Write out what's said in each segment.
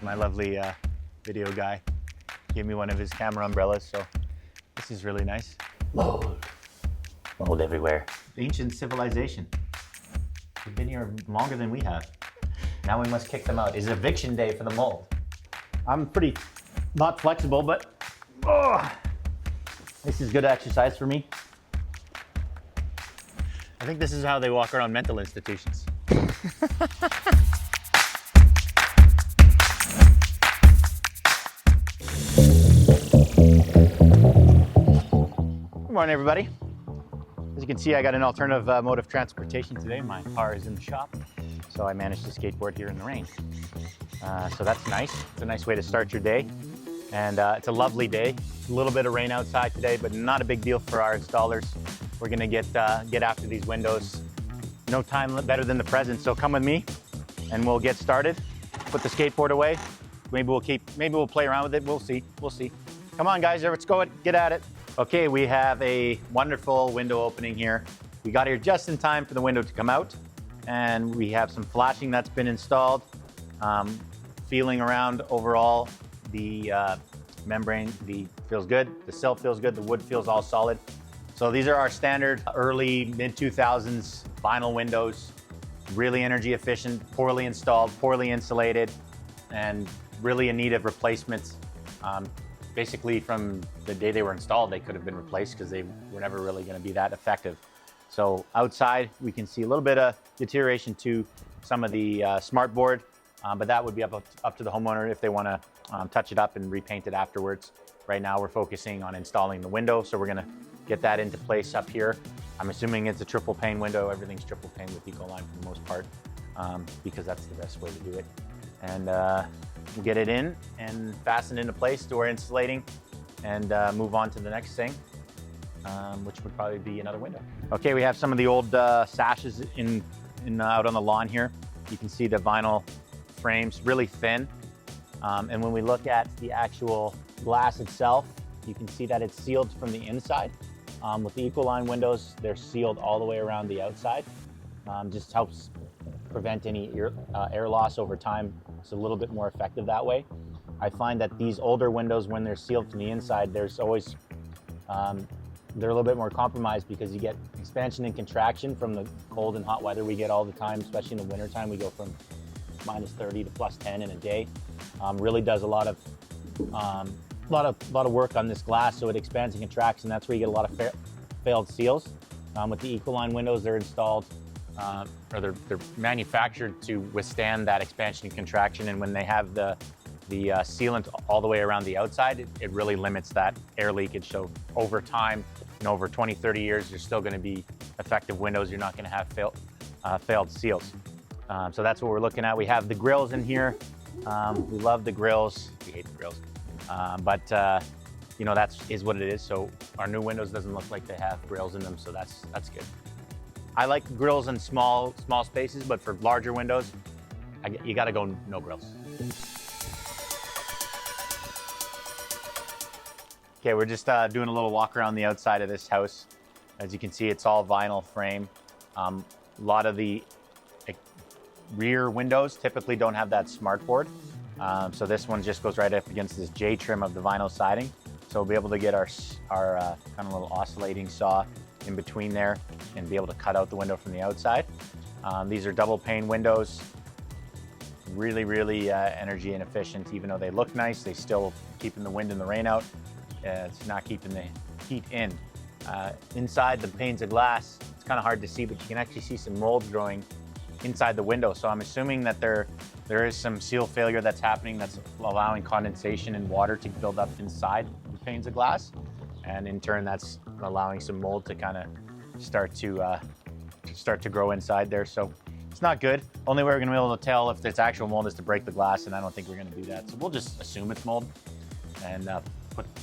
My lovely video guy gave me one of his camera umbrellas, so this is really nice. Mold. Mold everywhere. Ancient civilization. They've been here longer than we have. Now we must kick them out. It's eviction day for the mold. I'm pretty not flexible, but this is good exercise for me. I think this is how they walk around mental institutions. Good morning, everybody. As you can see, I got an alternative mode of transportation today. My car is in the shop, so I managed to skateboard here in the rain. So that's nice. It's a nice way to start your day. And it's a lovely day. A little bit of rain outside today, but not a big deal for our installers. We're gonna get after these windows. No time better than the present, so come with me and we'll get started. Put the skateboard away. Maybe we'll play around with it. We'll see. Come on, guys, let's go, get at it. Okay, we have a wonderful window opening here. We got here just in time for the window to come out, and we have some flashing that's been installed. Feeling around overall, the membrane feels good, the sill feels good, the wood feels all solid. So these are our standard early mid-2000s vinyl windows, really energy efficient, poorly installed, poorly insulated, and really in need of replacements. Basically from the day they were installed, they could have been replaced because they were never really going to be that effective. So outside, we can see a little bit of deterioration to some of the smartboard, but that would be up to the homeowner if they want to touch it up and repaint it afterwards. Right now, we're focusing on installing the window, so we're going to get that into place up here. I'm assuming it's a triple pane window. Everything's triple pane with Ecoline for the most part, because that's the best way to do it. And we'll get it in and fasten into place to our insulating and move on to the next thing, which would probably be another window. Okay, we have some of the old sashes out on the lawn here. You can see the vinyl frames, really thin. And when we look at the actual glass itself, you can see that it's sealed from the inside. With the Ecoline windows, they're sealed all the way around the outside. Just helps prevent any air loss over time. It's a little bit more effective that way. I find that these older windows, when they're sealed from the inside, there's always, they're a little bit more compromised because you get expansion and contraction from the cold and hot weather we get all the time, especially in the winter time. We go from -30 to +10 in a day. Really does a lot of work on this glass, so it expands and contracts, and that's where you get a lot of failed seals. With the Ecoline windows, they're installed, or they're manufactured to withstand that expansion and contraction, and when they have the sealant all the way around the outside, it really limits that air leakage. So over time, over 20, 30 years, you're still going to be effective windows. You're not going to have failed seals. So that's what we're looking at. We have the grills in here. We love the grills. We hate the grills. But that is what it is. So our new windows doesn't look like they have grills in them, so that's good. I like grills in small spaces, but for larger windows, you got to go no grills. Okay, we're just doing a little walk around the outside of this house. As you can see, it's all vinyl frame. A lot of the rear windows typically don't have that smartboard. So this one just goes right up against this J trim of the vinyl siding. So we'll be able to get our kind of little oscillating saw in between there and be able to cut out the window from the outside. These are double pane windows. Really energy inefficient. Even though they look nice, they still keeping the wind and the rain out. It's not keeping the heat in. Inside the panes of glass, it's kind of hard to see, but you can actually see some mold growing inside the window. So I'm assuming that there is some seal failure that's happening that's allowing condensation and water to build up inside the panes of glass. And in turn, that's allowing some mold to kind of start to grow inside there. So it's not good. Only way we're gonna be able to tell if it's actual mold is to break the glass, and I don't think we're gonna do that. So we'll just assume it's mold and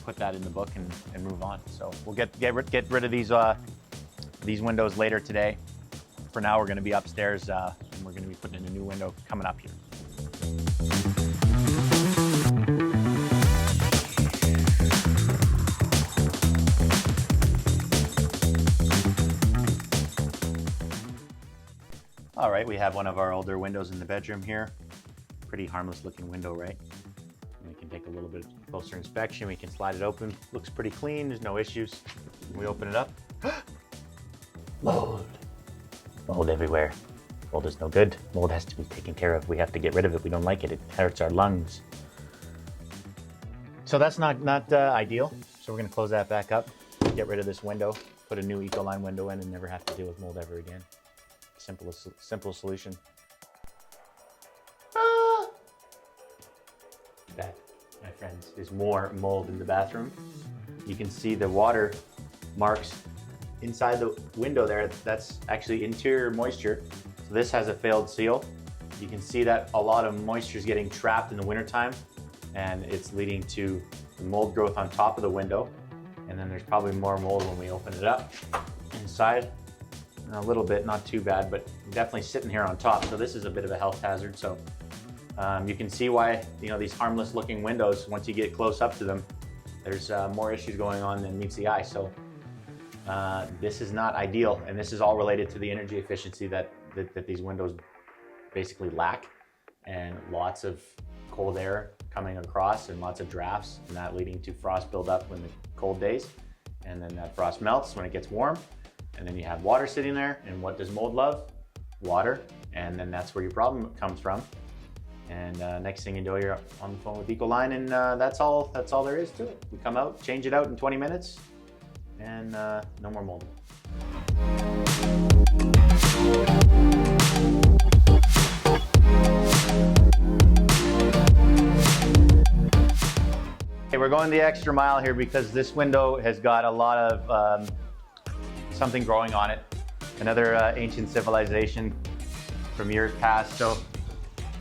put that in the book and move on. So we'll get rid of these windows later today. For now, we're gonna be upstairs and we're gonna be putting in a new window coming up here. All right, we have one of our older windows in the bedroom here. pretty harmless looking window, right? And we can take a little bit closer inspection. We can slide it open. Looks pretty clean. There's no issues. When we open it up, mold. Mold everywhere. Mold is no good. Mold has to be taken care of. We have to get rid of it. We don't like it. It hurts our lungs. So that's not ideal. So we're gonna close that back up, get rid of this window, put a new Ecoline window in, and never have to deal with mold ever again. Simple solution. That, my friends, is more mold in the bathroom. You can see the water marks inside the window there. That's actually interior moisture. So this has a failed seal. You can see that a lot of moisture is getting trapped in the wintertime, and it's leading to mold growth on top of the window. And then there's probably more mold when we open it up. Inside, a little bit, not too bad, but definitely sitting here on top. So this is a bit of a health hazard. So you can see why, these harmless looking windows, once you get close up to them, there's more issues going on than meets the eye. So this is not ideal. And this is all related to the energy efficiency that these windows basically lack, and lots of cold air coming across and lots of drafts, and that leading to frost buildup in the cold days. And then that frost melts when it gets warm, and then you have water sitting there. And what does mold love? Water. And then that's where your problem comes from. And next thing you know, you're on the phone with Ecoline, and that's all there is to it. We come out, change it out in 20 minutes, and no more mold. Okay, we're going the extra mile here because this window has got a lot of something growing on it. Another ancient civilization from years past. So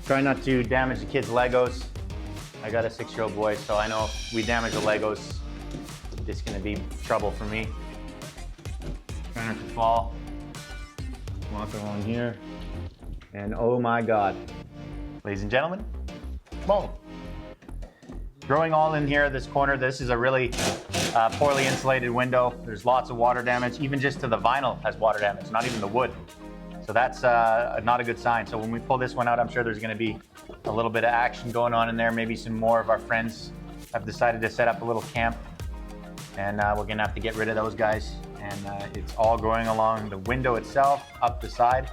try not to damage the kids' Legos. I got a 6-year-old boy, so I know if we damage the Legos, it's gonna be trouble for me. Try not to fall. Walk along here. And oh my God. Ladies and gentlemen, mold. Growing all in here, this corner. This is a really poorly insulated window. There's lots of water damage. Even just to the vinyl has water damage, not even the wood. So that's not a good sign. So when we pull this one out, I'm sure there's gonna be a little bit of action going on in there. Maybe some more of our friends have decided to set up a little camp, and we're gonna have to get rid of those guys. And it's all growing along the window itself, up the side.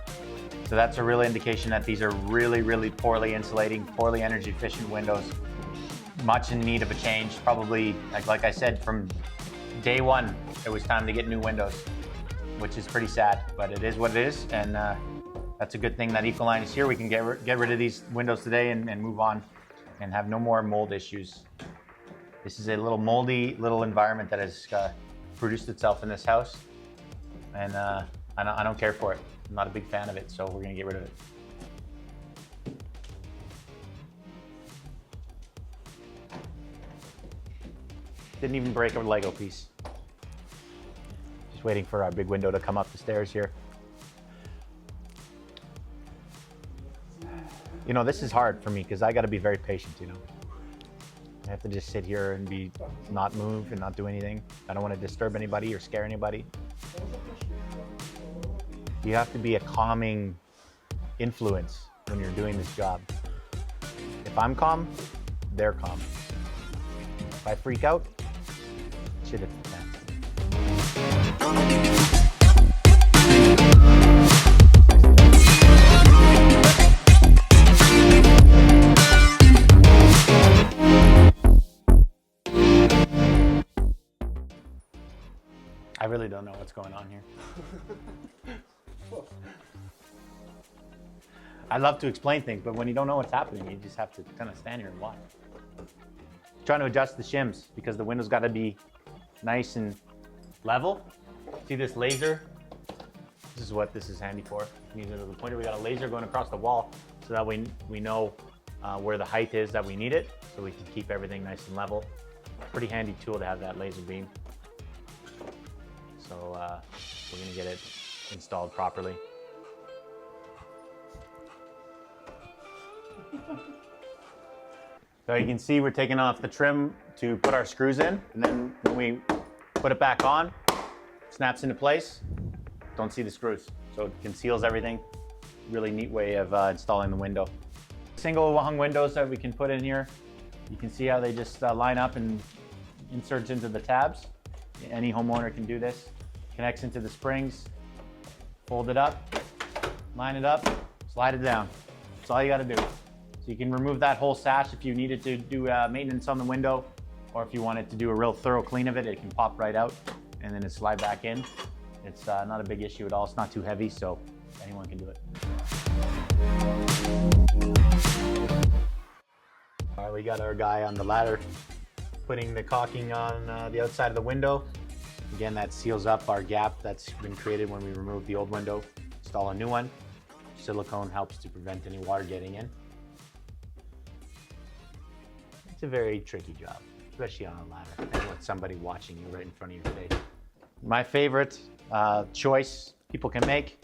So that's a real indication that these are really, really poorly insulating, poorly energy efficient windows. Much in need of a change. Probably, like I said, from day one, it was time to get new windows, which is pretty sad, but it is what it is. And that's a good thing that Ecoline is here. We can get rid of these windows today and move on and have no more mold issues. This is a little moldy little environment that has produced itself in this house, and I don't care for it. I'm not a big fan of it, so we're gonna get rid of it. Didn't even break a Lego piece. Just waiting for our big window to come up the stairs here. This is hard for me because I gotta be very patient, I have to just sit here and not move and not do anything. I don't want to disturb anybody or scare anybody. You have to be a calming influence when you're doing this job. If I'm calm, they're calm. If I freak out, shit hits the fan. I really don't know what's going on here. I love to explain things, but when you don't know what's happening, you just have to kind of stand here and watch. Trying to adjust the shims because the window's got to be nice and level. See this laser? This is what this is handy for. Use it as a pointer. We got a laser going across the wall so that we know where the height is that we need it, so we can keep everything nice and level. Pretty handy tool to have that laser beam. So we're gonna get it installed properly. So you can see we're taking off the trim to put our screws in, and then when we put it back on, snaps into place. Don't see the screws, so it conceals everything. Really neat way of installing the window. Single hung windows that we can put in here. You can see how they just line up and inserts into the tabs. Any homeowner can do this. Connects into the springs, fold it up, line it up, slide it down. That's all you gotta do. So you can remove that whole sash if you needed to do maintenance on the window, or if you wanted to do a real thorough clean of it, it can pop right out and then it slide back in. It's not a big issue at all. It's not too heavy, so anyone can do it. All right, we got our guy on the ladder putting the caulking on the outside of the window. Again, that seals up our gap that's been created when we remove the old window, install a new one. Silicone helps to prevent any water getting in. It's a very tricky job, especially on a ladder and with somebody watching you right in front of your face. My favorite choice people can make,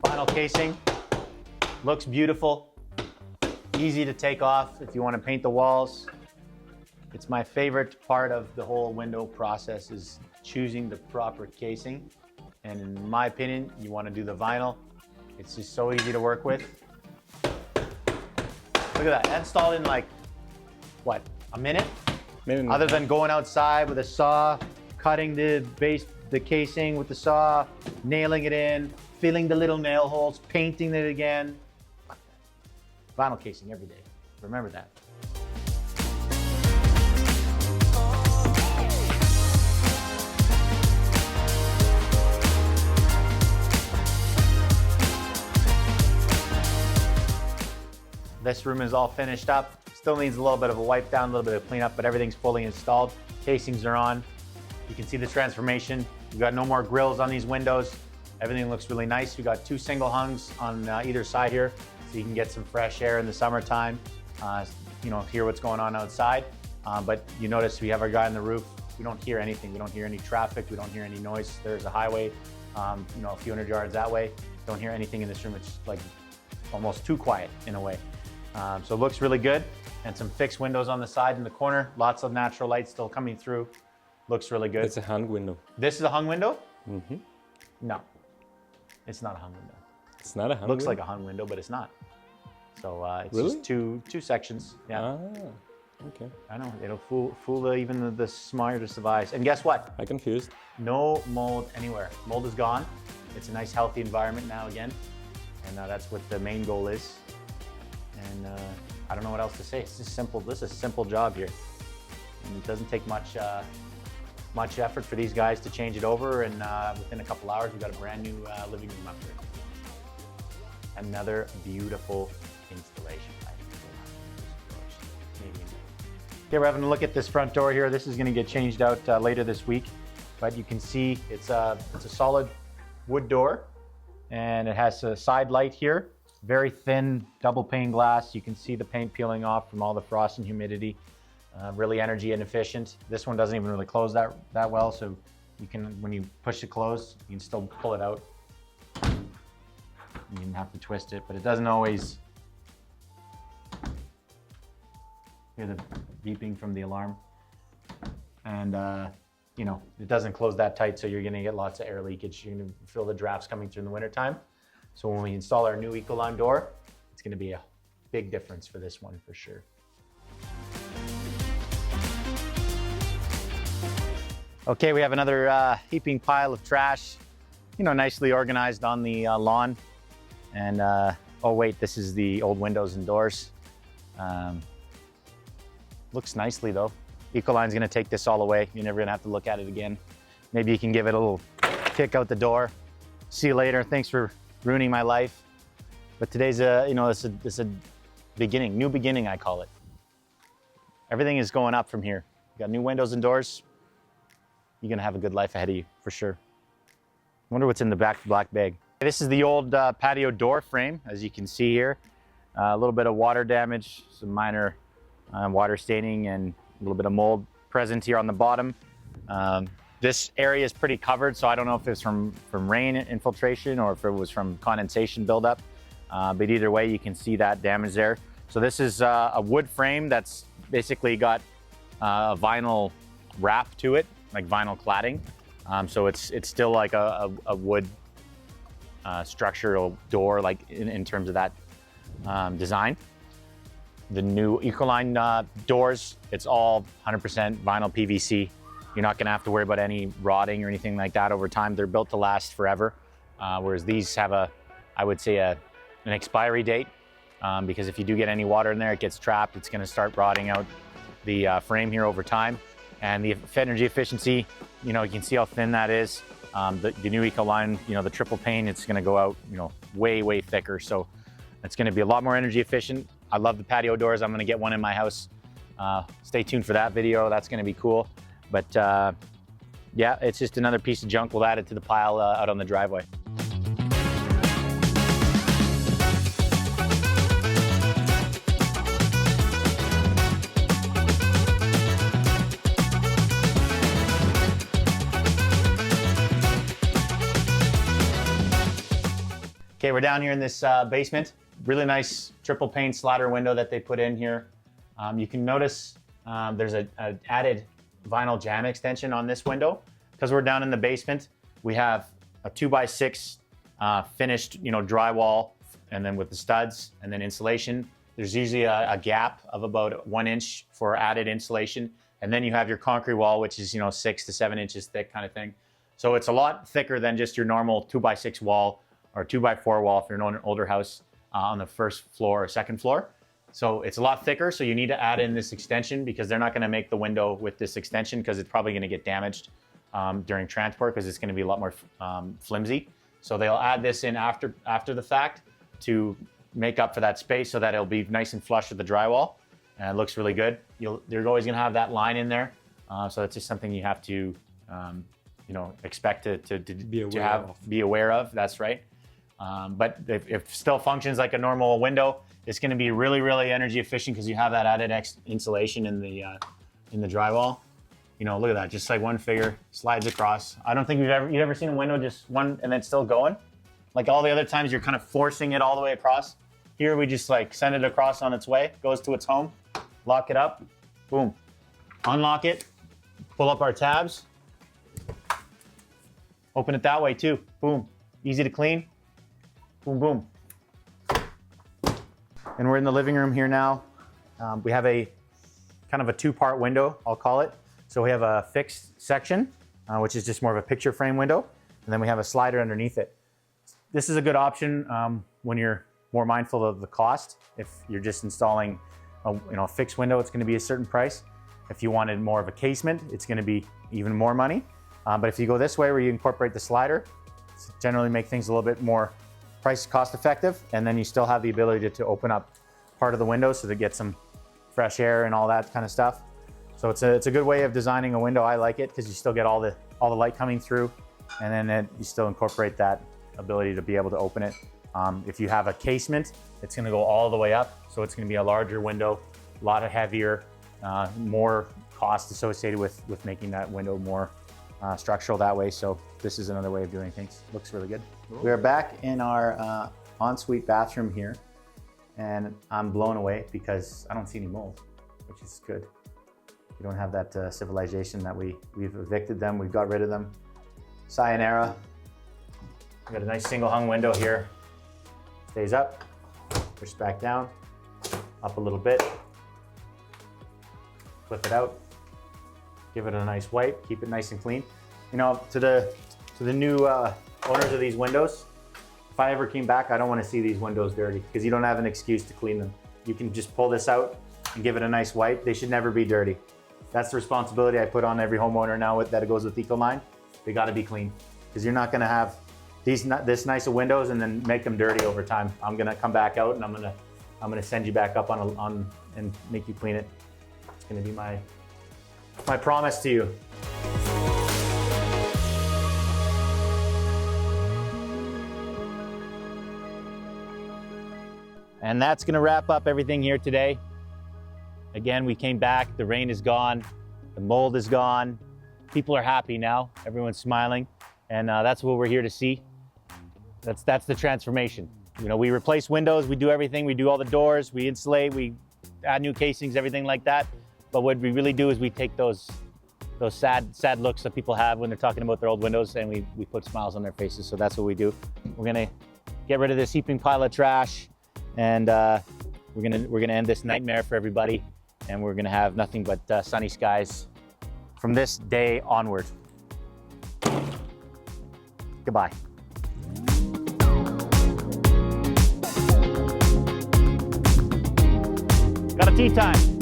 vinyl casing. Looks beautiful, easy to take off if you want to paint the walls. It's my favorite part of the whole window process is choosing the proper casing. And in my opinion, you want to do the vinyl. It's just so easy to work with. Look at that, that installed in like, what, a minute? Other than going outside with a saw, cutting the casing with the saw, nailing it in, filling the little nail holes, painting it again. Vinyl casing every day, remember that. This room is all finished up. Still needs a little bit of a wipe down, a little bit of cleanup, but everything's fully installed. Casings are on. You can see the transformation. We've got no more grills on these windows. Everything looks really nice. We got two single hungs on either side here, so you can get some fresh air in the summertime. You know, hear what's going on outside. But you notice we have our guy on the roof. We don't hear anything. We don't hear any traffic. We don't hear any noise. There's a highway, you know, a few hundred yards that way. Don't hear anything in this room. It's like almost too quiet in a way. So it looks really good. And some fixed windows on the side in the corner. Lots of natural light still coming through. Looks really good. It's a hung window. This is a hung window? Mm-hmm. No, it's not a hung window. It's not a hung Looks window? like a hung window, but it's not. So it's Really? just two sections. Yeah. Ah, okay. I know, it'll fool even the smartest of eyes. And guess what? I'm confused. No mold anywhere. Mold is gone. It's a nice healthy environment now again. And that's what the main goal is. And I don't know what else to say. It's just simple. This is a simple job here. And it doesn't take much effort for these guys to change it over. And within a couple hours, we've got a brand new living room up here. Another beautiful installation. Okay, we're having a look at this front door here. This is going to get changed out later this week. But you can see it's a solid wood door. And it has a side light here. Very thin double pane glass. You can see the paint peeling off from all the frost and humidity. Really energy inefficient. This one doesn't even really close that well, so you can, when you push it close, you can still pull it out. You can have to twist it, but it doesn't always hear the beeping from the alarm. And you know, it doesn't close that tight, so you're gonna get lots of air leakage. You're gonna feel the drafts coming through in the wintertime. So when we install our new Ecoline door, it's gonna be a big difference for this one for sure. Okay, we have another heaping pile of trash, you know, nicely organized on the lawn. And oh wait, this is the old windows and doors. Looks nicely though. Ecoline's gonna take this all away. You're never gonna have to look at it again. Maybe you can give it a little kick out the door. See you later, thanks for ruining my life. But today's you know, it's a beginning, new beginning I call it. Everything is going up from here. You got new windows and doors. You're gonna have a good life ahead of you, for sure. I wonder what's in the back black bag. This is the old patio door frame, as you can see here. A little bit of water damage, some minor water staining, and a little bit of mold present here on the bottom. This area is pretty covered, so I don't know if it's from rain infiltration or if it was from condensation buildup. But either way, you can see that damage there. So this is a wood frame that's basically got a vinyl wrap to it, like vinyl cladding. So it's still like a wood structural door, like in terms of that design. The new Ecoline doors, it's all 100% vinyl PVC. You're not gonna have to worry about any rotting or anything like that over time. They're built to last forever, whereas these have I would say an expiry date, because if you do get any water in there, it gets trapped. It's gonna start rotting out the frame here over time. And the energy efficiency, you can see how thin that is. The new Ecoline, the triple pane, it's gonna go out, way, way thicker. So it's gonna be a lot more energy efficient. I love the patio doors. I'm gonna get one in my house. Stay tuned for that video. That's gonna be cool. But yeah, it's just another piece of junk. We'll add it to the pile out on the driveway. Okay, we're down here in this basement. Really nice triple pane slider window that they put in here. You can notice there's an added vinyl jamb extension on this window. Because we're down in the basement, we have a 2x6 finished, drywall, and then with the studs and then insulation. There's usually a gap of about 1 inch for added insulation. And then you have your concrete wall, which is 6 to 7 inches thick kind of thing. So it's a lot thicker than just your normal 2x6 wall or 2x4 wall if you're in an older house on the first floor or second floor. So it's a lot thicker, so you need to add in this extension because they're not gonna make the window with this extension because it's probably gonna get damaged during transport because it's gonna be a lot more flimsy. So they'll add this in after the fact to make up for that space so that it'll be nice and flush with the drywall. And it looks really good. You're always gonna have that line in there. So it's just something you have to expect to be aware of, that's right. But if it still functions like a normal window, it's going to be really, really energy efficient because you have that added insulation in the drywall. Look at that, just like one finger slides across. I don't think you've ever seen a window just one and then still going. Like all the other times you're kind of forcing it all the way across. Here we just like send it across on its way, goes to its home, lock it up, boom. Unlock it, pull up our tabs, open it that way too, boom. Easy to clean. Boom, boom. And we're in the living room here now. We have a kind of a two-part window, I'll call it. So we have a fixed section, which is just more of a picture frame window. And then we have a slider underneath it. This is a good option when you're more mindful of the cost. If you're just installing a fixed window, it's gonna be a certain price. If you wanted more of a casement, it's gonna be even more money. But if you go this way where you incorporate the slider, it's generally make things a little bit more cost effective, and then you still have the ability to open up part of the window so to get some fresh air and all that kind of stuff. So it's a good way of designing a window. I like it because you still get all the light coming through, and then you still incorporate that ability to be able to open it. If you have a casement, it's going to go all the way up, so it's going to be a larger window, a lot of heavier, more cost associated with making that window more structural that way. So this is another way of doing things. Looks really good. We are back in our ensuite bathroom here, and I'm blown away because I don't see any mold, which is good. We don't have that civilization that we've evicted them. We've got rid of them. Sayonara. We got a nice single hung window here. Stays up, push back down, up a little bit, flip it out, give it a nice wipe, keep it nice and clean. To the new owners of these windows, if I ever came back, I don't want to see these windows dirty because you don't have an excuse to clean them. You can just pull this out and give it a nice wipe. They should never be dirty. That's the responsibility I put on every homeowner now that it goes with Ecoline. They got to be clean because you're not going to have this nice of windows and then make them dirty over time. I'm going to come back out and I'm going to send you back up on and make you clean it. It's going to be my promise to you. And that's gonna wrap up everything here today. Again, we came back, the rain is gone, the mold is gone. People are happy now, everyone's smiling, and that's what we're here to see. That's the transformation. We replace windows, we do everything, we do all the doors, we insulate, we add new casings, everything like that. But what we really do is we take those sad looks that people have when they're talking about their old windows, and we put smiles on their faces. So that's what we do. We're gonna get rid of this heaping pile of trash and we're gonna end this nightmare for everybody, and we're gonna have nothing but sunny skies from this day onward. Goodbye. Got a tea time.